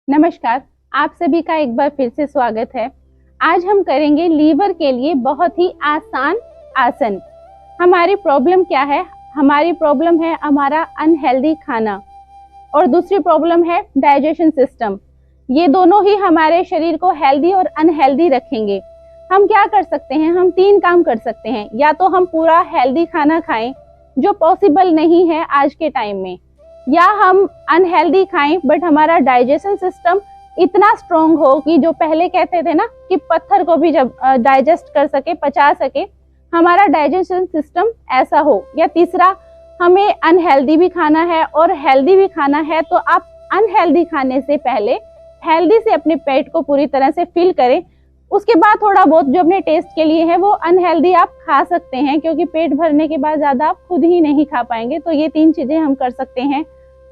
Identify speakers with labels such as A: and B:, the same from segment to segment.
A: नमस्कार। आप सभी का एक बार फिर से स्वागत है। आज हम करेंगे लीवर के लिए बहुत ही आसान आसन। हमारी प्रॉब्लम क्या है? हमारी प्रॉब्लम है हमारा अनहेल्दी खाना और दूसरी प्रॉब्लम है डाइजेशन सिस्टम। ये दोनों ही हमारे शरीर को हेल्दी और अनहेल्दी रखेंगे। हम क्या कर सकते हैं? हम 3 काम कर सकते हैं। या तो हम पूरा हेल्दी खाना खाएं, जो पॉसिबल नहीं है आज के टाइम में, या हम अनहेल्दी खाएं बट हमारा डाइजेशन सिस्टम इतना स्ट्रॉन्ग हो कि जो पहले कहते थे ना कि पत्थर को भी जब डाइजेस्ट कर सके, पचा सके, हमारा डाइजेशन सिस्टम ऐसा हो। या तीसरा, हमें अनहेल्दी भी खाना है और हेल्दी भी खाना है, तो आप अनहेल्दी खाने से पहले हेल्दी से अपने पेट को पूरी तरह से फिल करें। उसके बाद थोड़ा बहुत जो अपने टेस्ट के लिए है वो अनहेल्दी आप खा सकते हैं, क्योंकि पेट भरने के बाद ज्यादा आप खुद ही नहीं खा पाएंगे। तो ये 3 चीजें हम कर सकते हैं।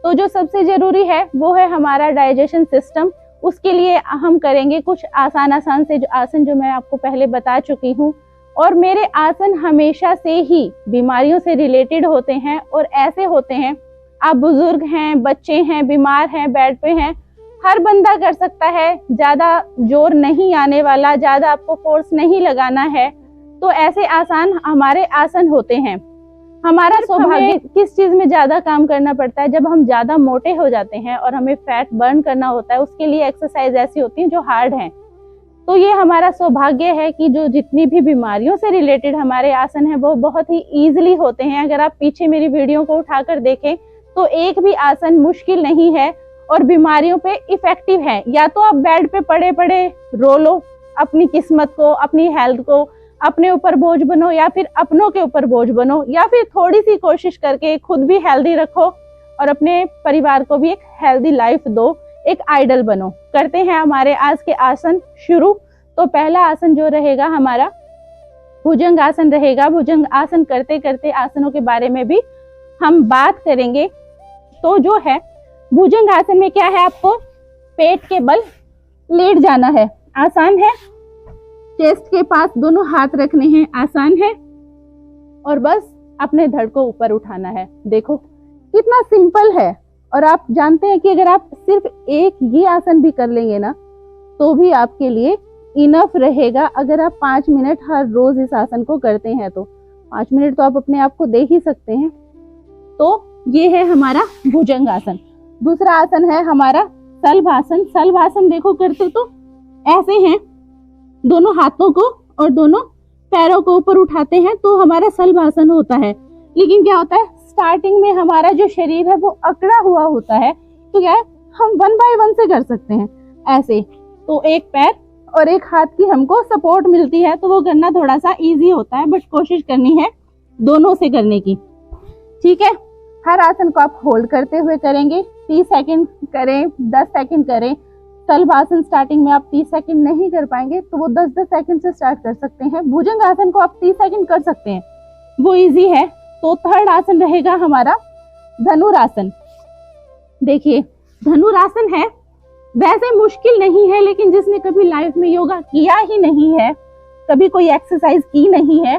A: तो जो सबसे जरूरी है वो है हमारा डाइजेशन सिस्टम। उसके लिए हम करेंगे कुछ आसान से आसन जो मैं आपको पहले बता चुकी हूँ। और मेरे आसन हमेशा से ही बीमारियों से रिलेटेड होते हैं और ऐसे होते हैं, आप बुजुर्ग हैं, बच्चे हैं, बीमार हैं, बेड पे हैं, हर बंदा कर सकता है। ज्यादा जोर नहीं आने वाला, ज्यादा आपको फोर्स नहीं लगाना है। तो ऐसे आसान हमारे आसन होते हैं। हमारा सौभाग्य किस चीज में ज्यादा काम करना पड़ता है? जब हम ज्यादा मोटे हो जाते हैं और हमें फैट बर्न करना होता है, उसके लिए एक्सरसाइज ऐसी होती है जो हार्ड है। तो ये हमारा सौभाग्य है कि जो जितनी भी बीमारियों से रिलेटेड हमारे आसन है वो बहुत ही इजीली होते हैं। अगर आप पीछे मेरी वीडियो को उठाकर देखें तो एक भी आसन मुश्किल नहीं है और बीमारियों पे इफेक्टिव है। या तो आप बेड पे पड़े पड़े रो लो, अपनी किस्मत को, अपनी हेल्थ को अपने ऊपर बोझ बनो, या फिर अपनों के ऊपर बोझ बनो, या फिर थोड़ी सी कोशिश करके खुद भी हेल्दी रखो और अपने परिवार को भी एक हेल्दी लाइफ दो, एक आइडल बनो। करते हैं हमारे आज के आसन शुरू। तो पहला आसन जो रहेगा हमारा भुजंग आसन रहेगा। भुजंग आसन करते करते आसनों के बारे में भी हम बात करेंगे। तो जो है भुजंग आसन में क्या है, आपको पेट के बल लेट जाना है। आसान है। चेस्ट के पास दोनों हाथ रखने हैं, आसान है। और बस अपने धड़ को ऊपर उठाना है। देखो कितना सिंपल है। और आप जानते हैं कि अगर आप सिर्फ एक ये आसन भी कर लेंगे ना तो भी आपके लिए इनफ रहेगा। अगर आप 5 मिनट हर रोज इस आसन को करते हैं तो 5 मिनट तो आप अपने आप को दे ही सकते हैं। तो ये है हमारा भुजंग आसन। दूसरा आसन है हमारा शलभासन। शलभासन देखो करते तो ऐसे हैं, दोनों हाथों को और दोनों पैरों को ऊपर उठाते हैं तो हमारा शलभासन होता है। लेकिन क्या होता है, स्टार्टिंग में हमारा जो शरीर है वो अकड़ा हुआ होता है। तो क्या है, हम 1 बाय 1 से कर सकते हैं ऐसे। तो एक पैर और एक हाथ की हमको सपोर्ट मिलती है, तो वो करना थोड़ा सा इजी होता है, बट कोशिश करनी है दोनों से करने की। ठीक है। हर आसन को आप होल्ड करते हुए करेंगे। 30 सेकंड करें, 10 सेकंड करें। शलभासन स्टार्टिंग में आप 30 सेकंड नहीं कर पाएंगे तो वो 10-10 सेकंड से स्टार्ट कर सकते हैं। भुजंग आसन को आप 30 सेकंड कर सकते हैं, वो इजी है। तो थर्ड आसन रहेगा हमारा धनुरासन। देखिए धनुरासन है, वैसे मुश्किल नहीं है, लेकिन जिसने कभी लाइफ में योगा किया ही नहीं है, कभी कोई एक्सरसाइज की नहीं है,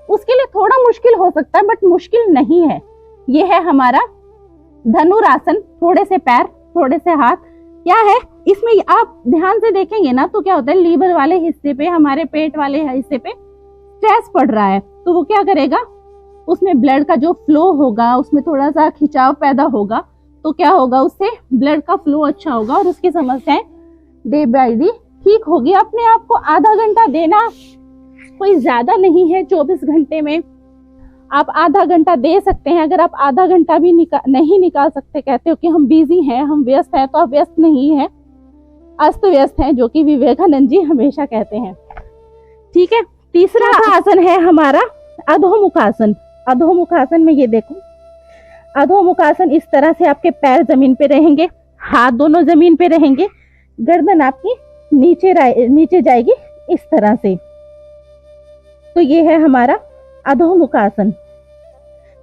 A: उसके लिए थोड़ा मुश्किल हो सकता है, बट मुश्किल नहीं है। ये है हमारा धनुरासन। थोड़े से पैर, थोड़े से हाथ। क्या है इसमें, आप ध्यान से देखेंगे ना तो क्या होता है, लीवर वाले हिस्से पे, हमारे पेट वाले हिस्से पे स्ट्रेस पड़ रहा है, तो वो क्या करेगा, उसमें ब्लड का जो फ्लो होगा उसमें थोड़ा सा खिंचाव पैदा होगा। तो क्या होगा, उससे ब्लड का फ्लो अच्छा होगा और उसकी समस्याएं डे बाय डे ठीक होगी। अपने आप को आधा घंटा देना कोई ज्यादा नहीं है। 24 घंटे में आप आधा घंटा दे सकते हैं। अगर आप आधा घंटा भी नहीं निकाल सकते, कहते हो कि हम बिजी हैं, हम व्यस्त हैं, तो आप व्यस्त नहीं है, अस्त व्यस्त हैं, जो कि विवेकानंद जी हमेशा कहते हैं। ठीक है। तीसरा आसन है हमारा अधोमुखासन। अधोमुखासन में ये देखो, अधोमुखासन इस तरह से आपके पैर जमीन पे रहेंगे, हाथ दोनों जमीन पे रहेंगे, गर्दन आपकी नीचे जाएगी इस तरह से। तो ये है हमारा अधोमुखासन।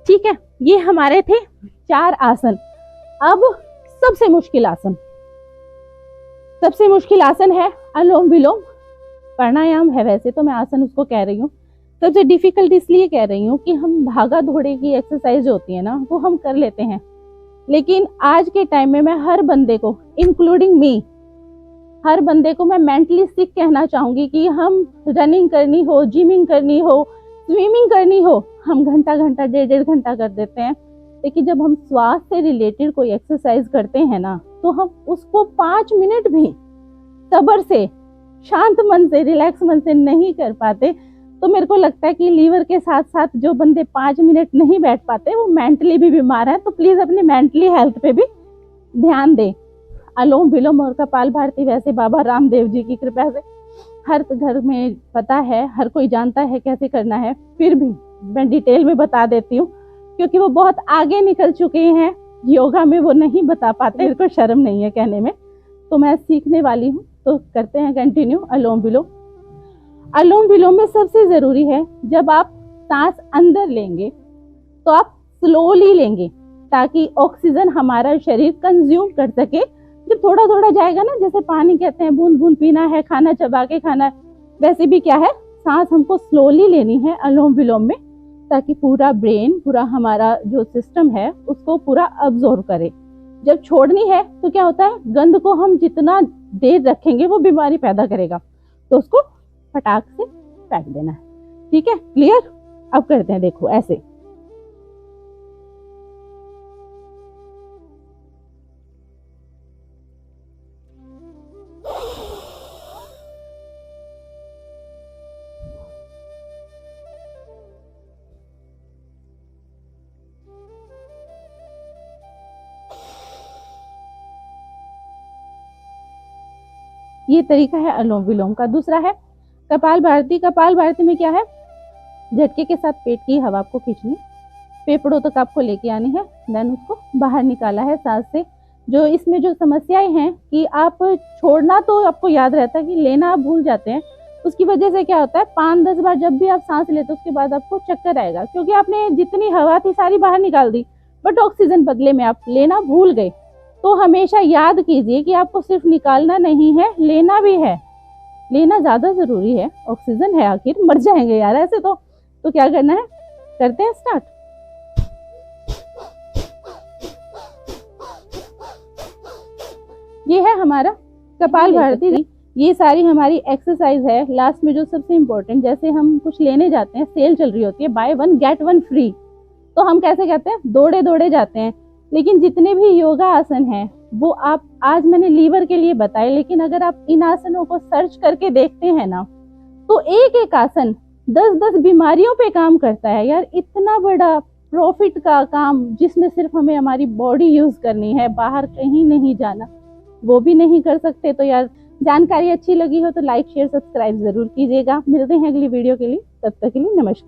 A: ठीक है। ये हमारे थे 4 आसन। अब सबसे मुश्किल आसन, सबसे मुश्किल आसन है अनुलोम विलोम। प्राणायाम है वैसे तो, मैं आसन उसको कह रही हूँ। सबसे डिफिकल्ट इसलिए कह रही हूँ कि हम भागा दौड़े की एक्सरसाइज होती है ना, वो हम कर लेते हैं, लेकिन आज के टाइम में मैं हर बंदे को, इंक्लूडिंग मी, हर बंदे को मैं मेंटली सिक कहना चाहूंगी कि हम रनिंग करनी हो, जिमिंग करनी हो, स्विमिंग करनी हो, हम घंटा घंटा 1.5 घंटा कर देते हैं। लेकिन जब हम स्वास्थ्य से रिलेटेड कोई एक्सरसाइज करते हैं ना, तो हम उसको 5 मिनट भी सब्र से, शांत मन से, रिलैक्स मन से नहीं कर पाते। तो मेरे को लगता है कि लीवर के साथ साथ जो बंदे 5 मिनट नहीं बैठ पाते वो मेंटली भी बीमार हैं। तो प्लीज अपनी मेंटली हेल्थ पे भी ध्यान दें। अनुलोम विलोम और कपाल भारती वैसे बाबा रामदेव जी की कृपा से हर घर में पता है, हर कोई जानता है कैसे करना है, फिर भी मैं डिटेल में बता देती हूँ क्योंकि वो बहुत आगे निकल चुके हैं योगा में, वो नहीं बता पाते, मेरे को शर्म नहीं है कहने में, तो मैं सीखने वाली हूँ। तो करते हैं कंटिन्यू अनुलोम विलोम। अनुलोम विलोम में सबसे जरूरी है, जब आप सांस अंदर लेंगे तो आप स्लोली लेंगे ताकि ऑक्सीजन हमारा शरीर कंज्यूम कर सके। जब थोड़ा थोड़ा जाएगा ना, जैसे पानी कहते हैं बूंद बूंद पीना है, खाना चबा के खाना है, वैसे भी क्या है, सांस हमको स्लोली लेनी है अनुलोम विलोम में, ताकि पूरा ब्रेन, पूरा हमारा जो सिस्टम है उसको पूरा अब्जॉर्व करे। जब छोड़नी है तो क्या होता है, गंद को हम जितना देर रखेंगे वो बीमारी पैदा करेगा, तो उसको फटाक से फेंक देना है। ठीक है, क्लियर? अब करते हैं, देखो ऐसे। ये तरीका है अनुलोम विलोम का। दूसरा है कपाल भारती। कपाल भारती में क्या है, झटके के साथ पेट की हवा आपको खींचनी, फेफड़ों तक आपको लेके आनी है, देन उसको बाहर निकाला है सांस से। जो इसमें जो समस्याएं हैं कि आप छोड़ना तो आपको याद रहता है कि लेना आप भूल जाते हैं। उसकी वजह से क्या होता है, 5-10 बार जब भी आप सांस लेते हो उसके बाद आपको चक्कर आएगा, क्योंकि आपने जितनी हवा थी सारी बाहर निकाल दी, बट ऑक्सीजन बदले में आप लेना भूल गए। तो हमेशा याद कीजिए कि आपको सिर्फ निकालना नहीं है, लेना भी है। लेना ज्यादा जरूरी है, ऑक्सीजन है, आखिर मर जाएंगे यार ऐसे तो क्या करना है, करते हैं स्टार्ट। ये है हमारा कपाल भारती। ये सारी हमारी एक्सरसाइज है। लास्ट में जो सबसे इम्पोर्टेंट, जैसे हम कुछ लेने जाते हैं, सेल चल रही होती है, बाय 1 गेट 1 फ्री, तो हम कैसे कहते हैं, दौड़े दौड़े जाते हैं। लेकिन जितने भी योगा आसन हैं वो आप, आज मैंने लीवर के लिए बताए, लेकिन अगर आप इन आसनों को सर्च करके देखते हैं ना, तो एक एक आसन 10-10 बीमारियों पे काम करता है यार। इतना बड़ा प्रॉफिट का काम, जिसमें सिर्फ हमें हमारी बॉडी यूज करनी है, बाहर कहीं नहीं जाना, वो भी नहीं कर सकते। तो यार जानकारी अच्छी लगी हो तो लाइक शेयर सब्सक्राइब जरूर कीजिएगा। मिलते हैं अगली वीडियो के लिए, तब तक के लिए नमस्कार।